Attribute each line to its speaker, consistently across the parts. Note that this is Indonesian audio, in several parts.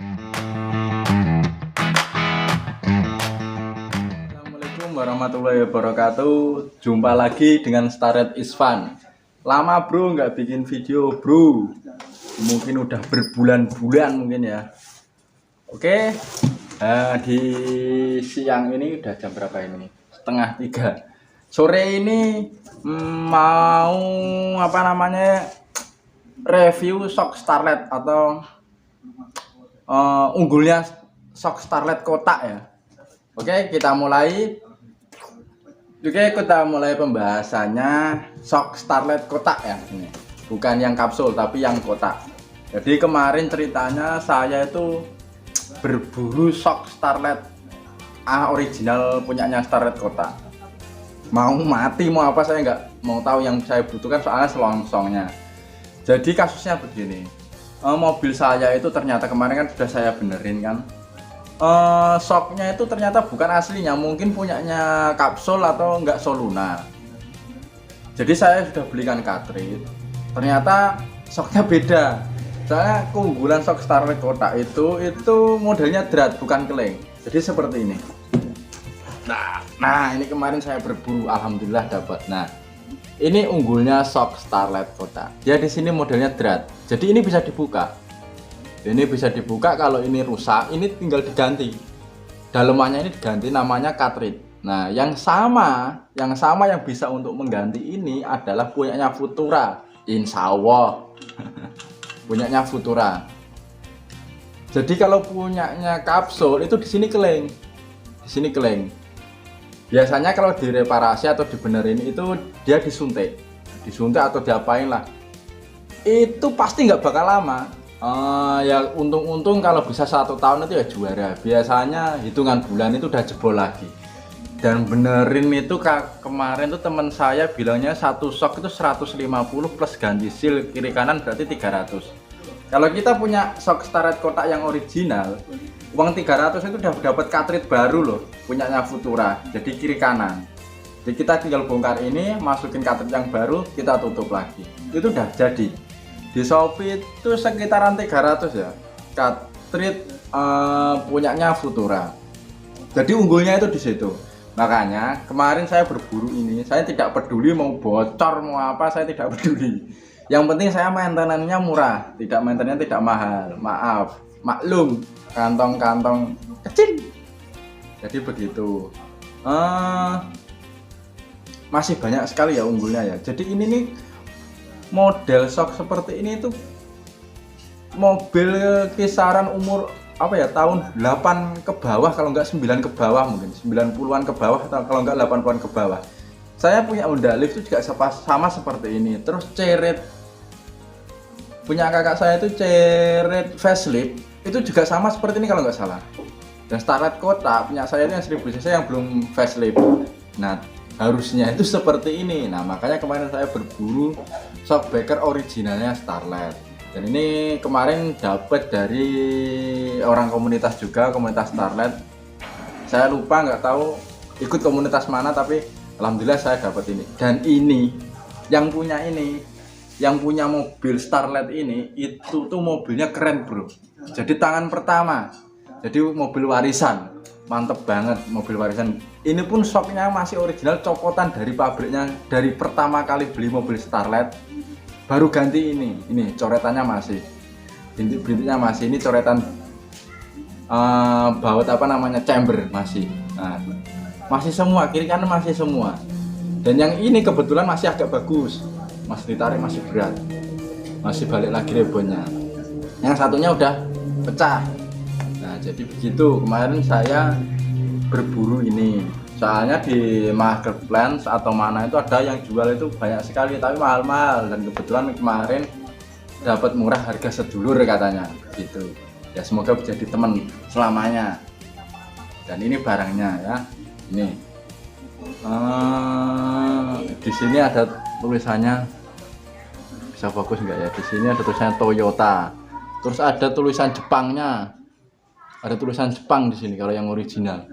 Speaker 1: Assalamualaikum warahmatullahi wabarakatuh. Jumpa lagi dengan Starlet Isfan. Lama bro nggak bikin video bro. Mungkin udah berbulan-bulan mungkin ya. Oke. Di siang ini udah jam berapa ini? 2:30. Sore ini mau review shock Starlet atau unggulnya shock Starlet kotak ya. Oke, kita mulai pembahasannya shock Starlet kotak ya ini. Bukan yang kapsul tapi yang kotak. Jadi kemarin ceritanya saya itu berburu shock Starlet original punyanya Starlet kotak. Mau mati mau apa saya nggak mau tahu, yang saya butuhkan soalnya selongsongnya. Jadi kasusnya begini, mobil saya itu ternyata kemarin kan sudah saya benerin kan, shocknya itu ternyata bukan aslinya, mungkin punyanya kapsul atau enggak Soluna. Jadi saya sudah belikan cartridge, ternyata shocknya beda. Soalnya keunggulan shock Starlet kotak itu modelnya drat bukan keleng. Jadi seperti ini. Nah ini kemarin saya berburu, alhamdulillah dapat. Nah ini unggulnya shock Starlet kotak. Dia di sini modelnya drat. Jadi ini bisa dibuka. Ini bisa dibuka, kalau ini rusak, ini tinggal diganti. Dalemannya ini diganti, namanya cartridge. Nah, yang sama yang bisa untuk mengganti ini adalah punyanya Futura. Insya Allah. Punyanya Futura. Jadi kalau punyanya kapsul itu di sini keleng. Di sini keleng. Biasanya kalau direparasi atau dibenerin itu dia disuntik atau diapain lah. Itu pasti nggak bakal lama. Ya untung kalau bisa 1 tahun itu ya juara. Biasanya hitungan bulan itu udah jebol lagi. Dan benerin itu kemarin tuh teman saya bilangnya satu shock itu 150 plus ganti seal kiri kanan berarti 300. Kalau kita punya shock Starlet kotak yang original, uang 300 itu udah dapat cartridge baru loh, punyanya Futura. Jadi kiri kanan. Jadi kita tinggal bongkar ini, masukin cartridge yang baru, kita tutup lagi. Itu udah jadi. Di Shopee itu sekitaran 300 ya, cartridge punyanya Futura. Jadi unggulnya itu di situ. Makanya kemarin saya berburu ini, saya tidak peduli mau bocor mau apa, saya tidak peduli. Yang penting saya maintenance-nya murah, maintenance-nya tidak mahal. Maaf, maklum, kantong-kantong kecil. Jadi begitu. Masih banyak sekali ya unggulnya ya. Jadi ini nih model shock seperti ini itu mobil kisaran umur tahun 8 ke bawah, kalau enggak 9 ke bawah, mungkin 90-an ke bawah atau kalau enggak 80-an ke bawah. Saya punya Honda Lift itu juga sama seperti ini. Terus ceret punya kakak saya itu ceret facelift itu juga sama seperti ini kalau nggak salah. Dan Starlet kotak punya saya itu yang 1000 cc yang belum facelift. Nah harusnya itu seperti ini. Nah makanya kemarin saya berburu shockbreaker originalnya Starlet. Dan ini kemarin dapat dari orang komunitas juga, komunitas Starlet. Saya lupa nggak tahu ikut komunitas mana, tapi alhamdulillah saya dapat ini. Dan ini yang punya mobil Starlet ini itu tuh mobilnya keren bro. Jadi tangan pertama, jadi mobil warisan, mantep banget mobil warisan. Ini pun shocknya masih original, copotan dari pabriknya, dari pertama kali beli mobil Starlet baru ganti ini coretannya masih, bintik-bintiknya masih, ini coretan baut chamber masih. Nah, masih semua, kiri kanan masih semua. Dan yang ini kebetulan masih agak bagus, masih ditarik, masih berat, masih balik lagi rebonnya. Yang satunya udah pecah. Nah jadi begitu, kemarin saya berburu ini. Soalnya di marketplace atau mana itu ada yang jual itu banyak sekali, tapi mahal-mahal. Dan kebetulan kemarin dapat murah, harga sedulur katanya gitu. Ya semoga menjadi teman selamanya. Dan ini barangnya ya, ini. Di sini ada tulisannya, bisa fokus enggak ya? Di sini ada tulisannya Toyota. Terus ada tulisan Jepangnya. Ada tulisan Jepang di sini kalau yang original.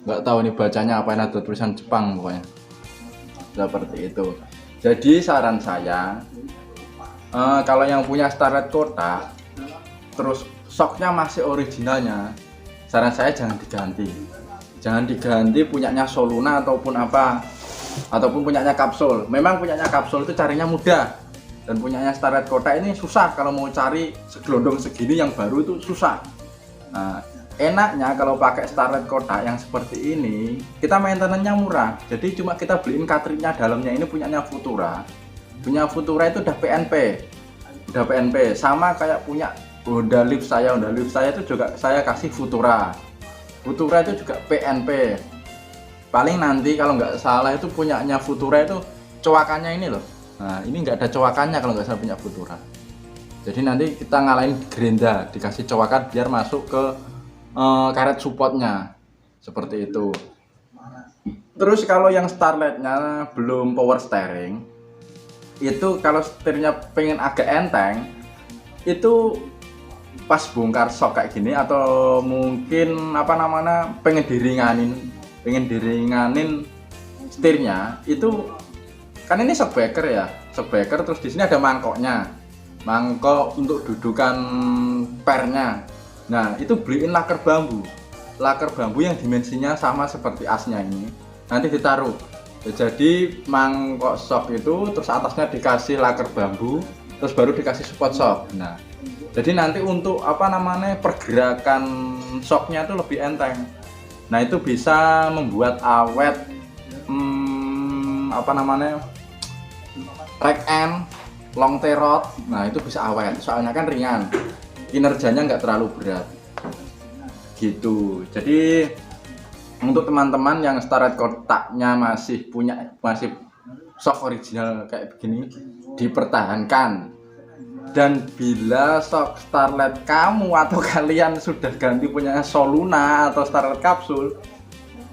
Speaker 1: Nggak tahu nih bacanya apa, ada tulisan Jepang pokoknya. Seperti itu. Jadi saran saya, kalau yang punya Starlet kotak terus shocknya masih originalnya, saran saya jangan diganti punyanya Soluna ataupun apa, ataupun punyanya Kapsul. Memang punyanya Kapsul itu carinya mudah, dan punyanya Starlet kotak ini susah. Kalau mau cari segelondong segini yang baru itu susah. Nah, enaknya kalau pakai Starlet kotak yang seperti ini, kita maintenance-nya murah. Jadi cuma kita beliin cartridge-nya, dalamnya ini punyanya Futura. Punya Futura itu udah PNP, sama kayak punya Honda Leaf saya itu juga saya kasih Futura itu juga PNP. Paling nanti kalau nggak salah itu punyanya Futura itu coakannya ini loh. Nah, ini nggak ada coakannya kalau nggak salah punya Futura. Jadi nanti kita ngalahin Grenda, dikasih coakan biar masuk ke karet supportnya, seperti itu. Terus kalau yang Starletnya belum power steering, itu kalau setirnya pengen agak enteng, itu pas bongkar shock kayak gini, atau mungkin apa namanya pengen diringanin setirnya, itu kan ini shockbreaker ya, terus di sini ada mangkok untuk dudukan pernya. Nah, itu beliin laker bambu yang dimensinya sama seperti asnya ini, nanti ditaruh. Jadi mangkok shock itu terus atasnya dikasih laker bambu, terus baru dikasih support shock. Nah, jadi nanti untuk apa namanya pergerakan shocknya itu lebih enteng. Nah, itu bisa membuat awet apa namanya rack end, long terot. Nah, itu bisa awet, soalnya kan ringan, kinerjanya nggak terlalu berat gitu. Jadi untuk teman-teman yang Starlet kotaknya masih shock original kayak begini, dipertahankan. Dan bila shock Starlet kamu atau kalian sudah ganti punya Soluna atau Starlet Kapsul,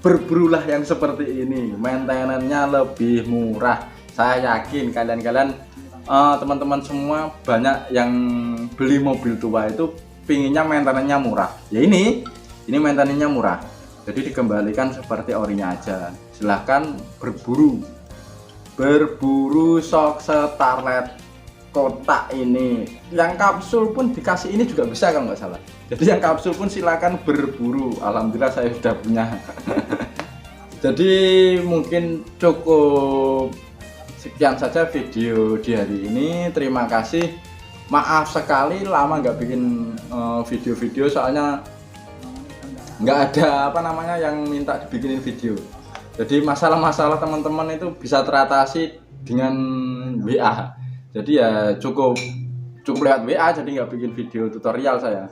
Speaker 1: berburulah yang seperti ini, maintenance-nya lebih murah. Saya yakin kalian teman-teman semua banyak yang beli mobil tua itu pinginnya maintenance-nya murah. Ya ini maintenance-nya murah, jadi dikembalikan seperti orinya aja. Silahkan berburu shock Starlet kotak ini. Yang Kapsul pun dikasih ini juga bisa kalau nggak salah. Jadi yang Kapsul pun silakan berburu. Alhamdulillah saya sudah punya. Jadi mungkin cukup sekian saja video di hari ini. Terima kasih. Maaf sekali lama nggak bikin video-video, soalnya nggak ada apa namanya yang minta dibikinin video. Jadi masalah-masalah teman-teman itu bisa teratasi dengan WA. Jadi ya cukup lewat WA, jadi nggak bikin video tutorial saya.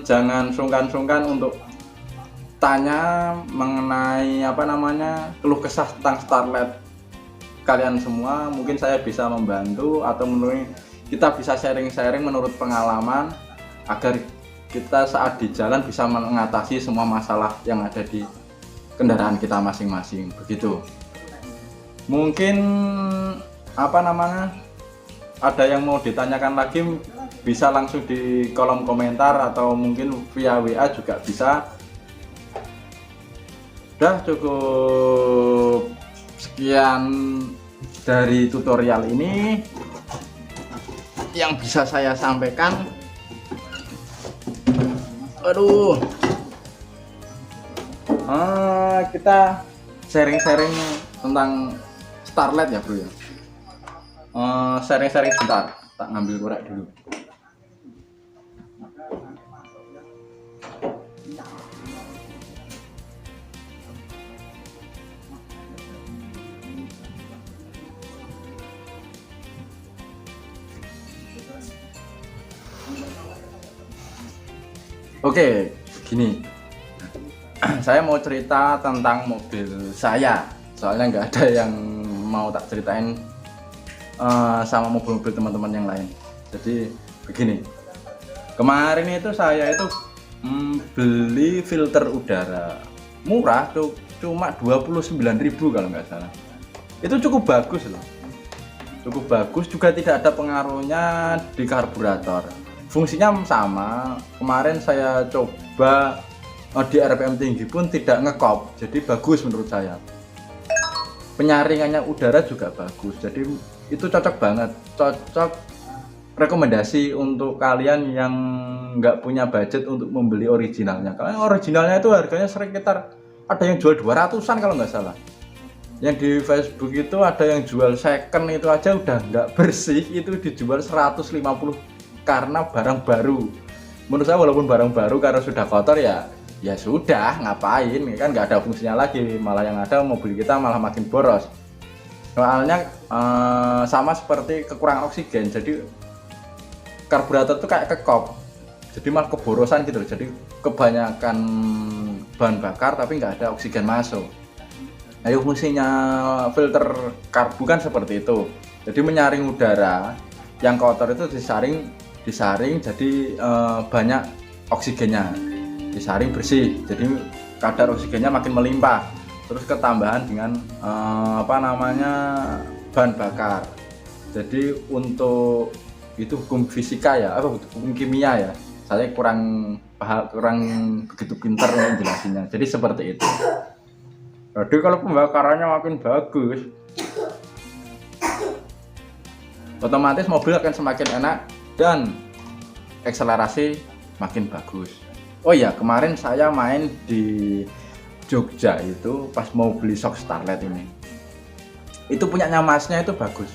Speaker 1: Jangan sungkan-sungkan untuk tanya mengenai apa namanya keluh kesah tentang Starlet kalian semua. Mungkin saya bisa membantu, atau kita bisa sharing-sharing menurut pengalaman, agar kita saat di jalan bisa mengatasi semua masalah yang ada di kendaraan kita masing-masing. Begitu. Mungkin apa namanya ada yang mau ditanyakan lagi, bisa langsung di kolom komentar atau mungkin via WA juga bisa. Udah cukup sekian dari tutorial ini yang bisa saya sampaikan. Aduh, kita sharing-sharing tentang Starlet ya bro ya. Sharing-sharing sebentar, tak ngambil korek dulu. Oke, gini, saya mau cerita tentang mobil saya, soalnya nggak ada yang mau tak ceritain sama mobil-mobil teman-teman yang lain. Jadi begini, kemarin itu saya itu beli filter udara murah tuh, cuma 29.000 kalau nggak salah. Itu cukup bagus loh, cukup bagus, juga tidak ada pengaruhnya di karburator. Fungsinya sama. Kemarin saya coba di RPM tinggi pun tidak ngekop, jadi bagus menurut saya. Penyaringannya udara juga bagus, jadi itu cocok banget, cocok rekomendasi untuk kalian yang nggak punya budget untuk membeli originalnya. Karena originalnya itu harganya sekitar ada yang jual 200-an kalau nggak salah. Yang di Facebook itu ada yang jual second itu aja udah nggak bersih, itu dijual 150 karena barang baru. Menurut saya walaupun barang baru karena sudah kotor ya sudah, ngapain, kan nggak ada fungsinya lagi, malah yang ada mobil kita malah makin boros. Soalnya sama seperti kekurangan oksigen, jadi karburator tuh kayak kekop, jadi malah keborosan gitu loh. Jadi kebanyakan bahan bakar tapi nggak ada oksigen masuk. Ayo, fungsinya filter karbu kan seperti itu, jadi menyaring udara yang kotor itu disaring jadi banyak oksigennya, disaring bersih, jadi kadar oksigennya makin melimpah. Terus ketambahan dengan bahan bakar. Jadi untuk itu hukum fisika ya, hukum kimia ya, saya kurang begitu pintar menjelasinya. Jadi seperti itu. Jadi kalau pembakarannya makin bagus, otomatis mobil akan semakin enak dan akselerasi makin bagus. Oh iya, kemarin saya main di Jogja itu pas mau beli shock Starlet ini. Itu punyanya Masnya itu bagus.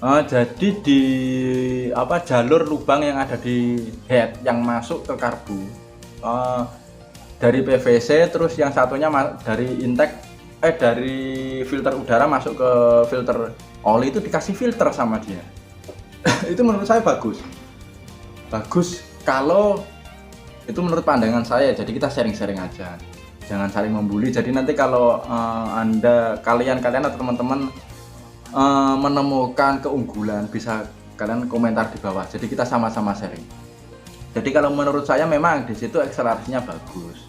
Speaker 1: Jadi di jalur lubang yang ada di head yang masuk ke karbu, dari PVC, terus yang satunya dari intake dari filter udara masuk ke filter oli, itu dikasih filter sama dia. Itu menurut saya bagus kalau itu menurut pandangan saya. Jadi kita sharing-sharing aja, jangan saling membuli. Jadi nanti kalau kalian atau teman-teman menemukan keunggulan, bisa kalian komentar di bawah, jadi kita sama-sama sharing. Jadi kalau menurut saya memang di situ akselerasinya bagus,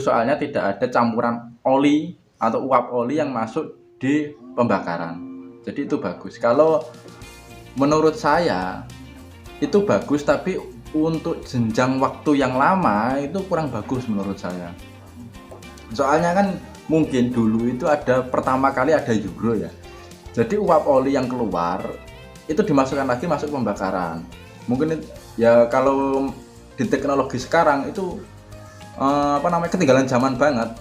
Speaker 1: soalnya tidak ada campuran oli atau uap oli yang masuk di pembakaran. Jadi itu bagus. Kalau menurut saya itu bagus, tapi untuk jenjang waktu yang lama itu kurang bagus menurut saya. Soalnya kan mungkin dulu itu pertama kali ada Euro ya. Jadi uap oli yang keluar itu dimasukkan lagi masuk pembakaran. Mungkin ya kalau di teknologi sekarang itu ketinggalan zaman banget,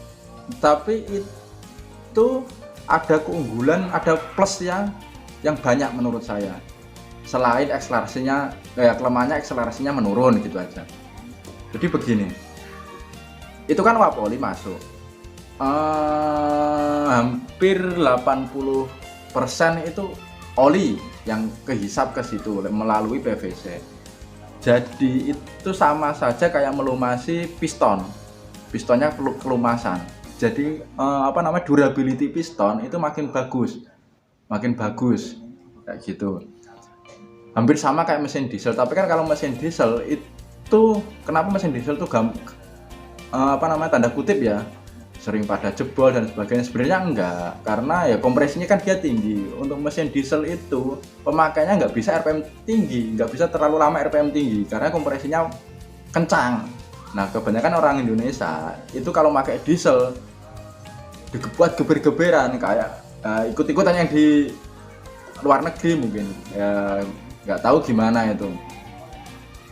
Speaker 1: tapi itu ada keunggulan, ada plus yang banyak menurut saya. Selain akselerasinya, kelemahannya akselerasinya menurun gitu aja. Jadi begini, itu kan uap oli masuk, hampir 80% itu oli yang kehisap ke situ melalui PVC. Jadi itu sama saja kayak melumasi pistonnya kelumasan. Jadi durability piston itu makin bagus kayak gitu. Hampir sama kayak mesin diesel. Tapi kan kalau mesin diesel itu, kenapa mesin diesel itu tanda kutip ya, sering pada jebol dan sebagainya? Sebenarnya enggak, karena ya kompresinya kan dia tinggi. Untuk mesin diesel itu pemakainya nggak bisa RPM tinggi, nggak bisa terlalu lama RPM tinggi karena kompresinya kencang. Nah, kebanyakan orang Indonesia itu kalau pakai diesel dibuat geber-geberan kayak ikut-ikutan yang di luar negeri mungkin ya, nggak tahu gimana itu.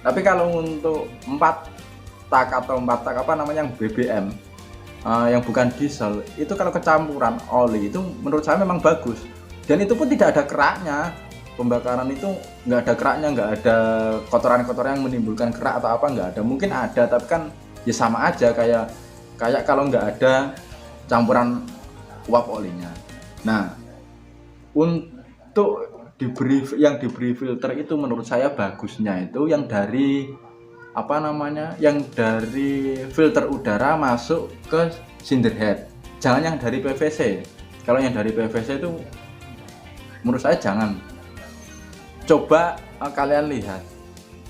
Speaker 1: Tapi kalau untuk 4 tak yang BBM, yang bukan diesel, itu kalau kecampuran oli itu menurut saya memang bagus. Dan itu pun tidak ada keraknya. Pembakaran itu nggak ada keraknya, nggak ada kotoran-kotoran yang menimbulkan kerak atau apa, nggak ada. Mungkin ada, tapi kan ya sama aja kayak kalau nggak ada campuran uap olinya. Nah, untuk diberi filter itu menurut saya bagusnya itu yang dari yang dari filter udara masuk ke cylinder head, jangan yang dari PVC. Kalau yang dari PVC itu menurut saya jangan. Coba kalian lihat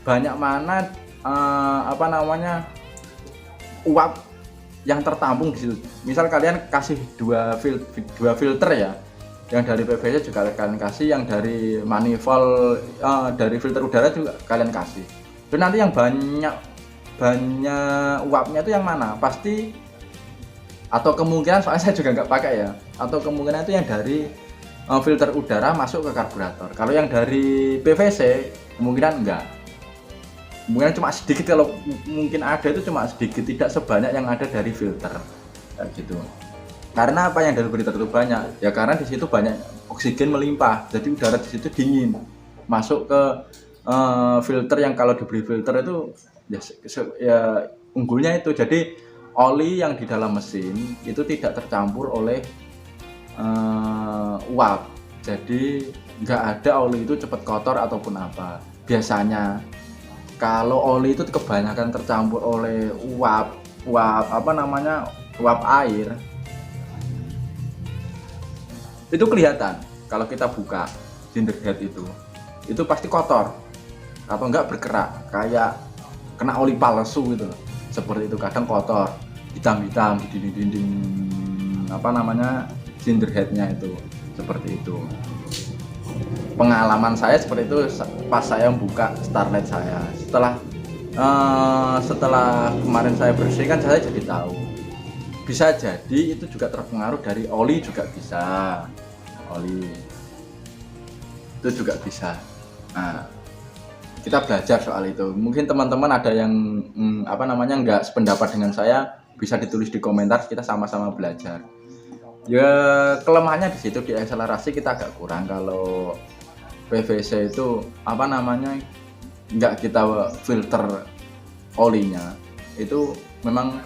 Speaker 1: banyak mana uap yang tertampung di situ. Misal kalian kasih dua filter ya, yang dari PVC juga kalian kasih, yang dari manifold dari filter udara juga kalian kasih. Dan nanti yang banyak uapnya itu yang mana? Pasti, atau kemungkinan, soalnya saya juga nggak pakai ya, atau kemungkinan itu yang dari filter udara masuk ke karburator. Kalau yang dari PVC kemungkinan enggak, kemungkinan cuma sedikit, kalau mungkin ada itu cuma sedikit, tidak sebanyak yang ada dari filter kayak gitu. Karena apa yang dari filter itu banyak ya, karena di situ banyak oksigen melimpah, jadi udara di situ dingin masuk ke filter yang kalau diberi filter itu ya unggulnya itu. Jadi oli yang di dalam mesin itu tidak tercampur oleh uap, jadi nggak ada oli itu cepat kotor ataupun apa. Biasanya kalau oli itu kebanyakan tercampur oleh uap air, itu kelihatan kalau kita buka cylinder head itu pasti kotor atau enggak berkerak kayak kena oli palsu gitu, seperti itu. Kadang kotor hitam-hitam di dinding-dinding cylinder headnya itu, seperti itu. Pengalaman saya seperti itu pas saya membuka Starlet saya. Setelah kemarin saya bersihkan, saya jadi tahu. Bisa jadi itu juga terpengaruh dari oli, juga bisa. Oli itu juga bisa. Nah, kita belajar soal itu. Mungkin teman-teman ada yang nggak sependapat dengan saya, bisa ditulis di komentar, kita sama-sama belajar. Ya kelemahannya di situ, di akselerasi kita agak kurang. Kalau PVC itu nggak kita filter olinya, itu memang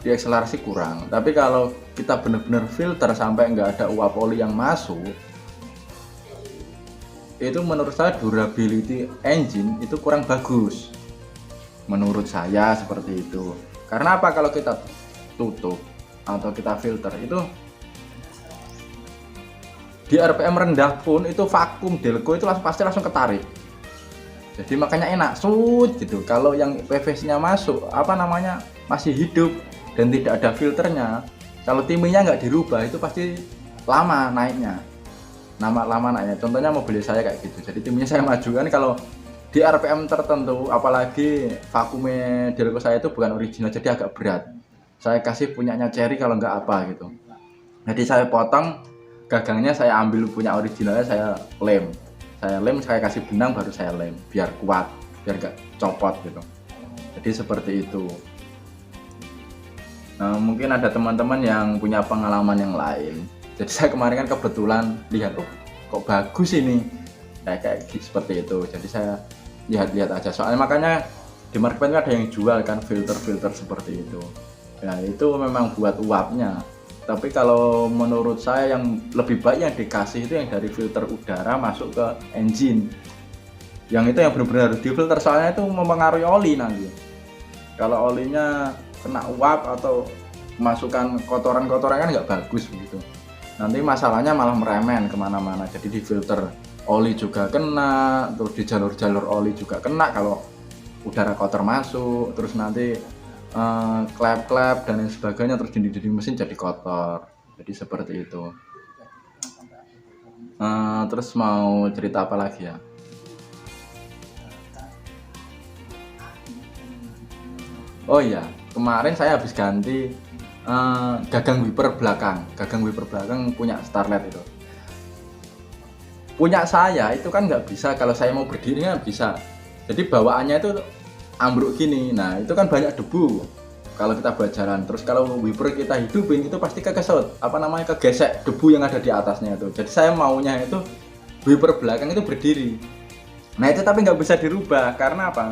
Speaker 1: di akselerasi kurang. Tapi kalau kita benar-benar filter sampai nggak ada uap oli yang masuk, itu menurut saya durability engine itu kurang bagus. Menurut saya seperti itu. Karena apa, kalau kita tutup atau kita filter itu di RPM rendah pun itu vakum delco itu pasti langsung ketarik. Jadi makanya enak gitu. Kalau yang PVC-nya masuk masih hidup dan tidak ada filternya, kalau timingnya nggak dirubah itu pasti lama naiknya. Contohnya mobil saya kayak gitu. Jadi timingnya saya majukan kalau di RPM tertentu, apalagi vakumnya delco saya itu bukan original, jadi agak berat. Saya kasih punyanya Cherry kalau nggak apa gitu. Jadi saya potong gagangnya, saya ambil punya originalnya, saya lem, saya kasih benang, baru saya lem biar kuat, biar nggak copot gitu. Jadi seperti itu. Nah, mungkin ada teman-teman yang punya pengalaman yang lain. Jadi saya kemarin kan kebetulan lihat, kok bagus ini, kayak seperti itu. Jadi saya lihat-lihat aja. Soalnya makanya di market ada yang jual kan filter seperti itu. Nah itu memang buat uapnya. Tapi kalau menurut saya yang lebih baik yang dikasih itu yang dari filter udara masuk ke engine. Yang itu yang benar-benar harus difilter, soalnya itu mempengaruhi oli nanti. Kalau olinya kena uap atau masukkan kotoran-kotoran kan nggak bagus begitu. Nanti masalahnya malah meremen kemana-mana. Jadi di filter oli juga kena, terus di jalur-jalur oli juga kena kalau udara kotor masuk, terus nanti klep-klep dan lain sebagainya, terus dinding mesin jadi kotor. Jadi seperti itu. Terus mau cerita apa lagi ya? Oh iya, kemarin saya habis ganti gagang wiper belakang punya Starlet itu. Punya saya itu kan nggak bisa, kalau saya mau berdiri nggak bisa. Jadi bawaannya itu ambruk gini. Nah itu kan banyak debu kalau kita buat jalan. Terus kalau wiper kita hidupin itu pasti kegesek debu yang ada di atasnya itu. Jadi saya maunya itu wiper belakang itu berdiri. Nah itu tapi nggak bisa dirubah karena apa?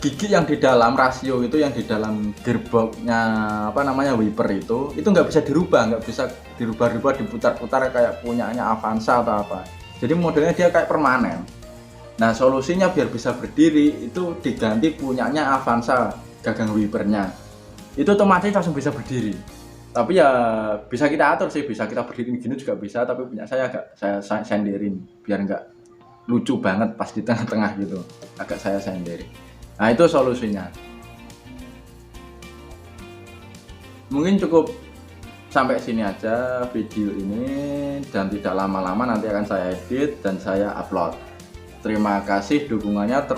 Speaker 1: Gigi yang di dalam rasio itu, yang di dalam gearboxnya wiper itu nggak bisa dirubah diputar-putar kayak punyanya Avanza atau apa. Jadi modelnya dia kayak permanen. Nah solusinya biar bisa berdiri itu diganti punyanya Avanza gagang wipernya, itu otomatis langsung bisa berdiri. Tapi ya bisa kita atur sih, bisa kita berdiri gini juga bisa, tapi punya saya agak saya senderin biar nggak lucu banget pas di tengah-tengah gitu, agak saya senderin. Nah itu solusinya. Mungkin cukup sampai sini aja video ini, dan tidak lama-lama nanti akan saya edit dan saya upload. Terima kasih dukungannya,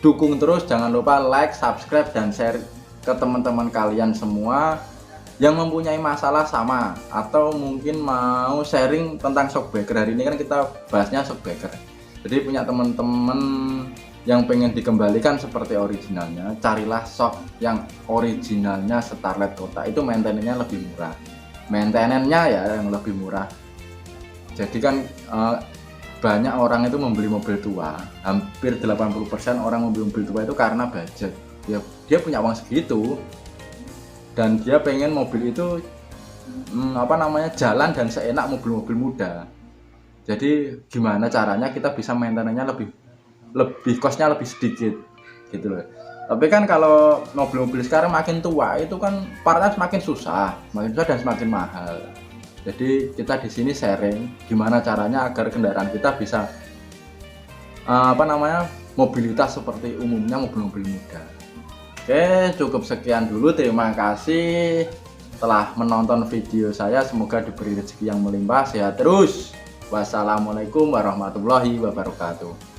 Speaker 1: dukung terus, jangan lupa like, subscribe, dan share ke teman-teman kalian semua. yang mempunyai masalah sama atau mungkin mau sharing tentang shockbreaker. Hari ini kan kita bahasnya shockbreaker. Jadi punya teman-teman yang pengen dikembalikan seperti originalnya, carilah shock yang originalnya Starlet Kota. Itu maintenance-nya lebih murah. Maintenance-nya ya yang lebih murah. Jadi kan banyak orang itu membeli mobil tua, hampir 80% orang membeli mobil tua itu karena budget. Dia punya uang segitu dan dia pengen mobil itu jalan dan seenak mobil-mobil muda. Jadi gimana caranya kita bisa maintenance-nya lebih costnya lebih sedikit gitu loh. Tapi kan kalau mobil-mobil sekarang makin tua itu kan partnya semakin susah dan semakin mahal. Jadi kita di sini sharing gimana caranya agar kendaraan kita bisa mobilitas seperti umumnya mobil-mobil muda. Oke, cukup sekian dulu. Terima kasih telah menonton video saya. Semoga diberi rezeki yang melimpah, sehat terus. Wassalamualaikum warahmatullahi wabarakatuh.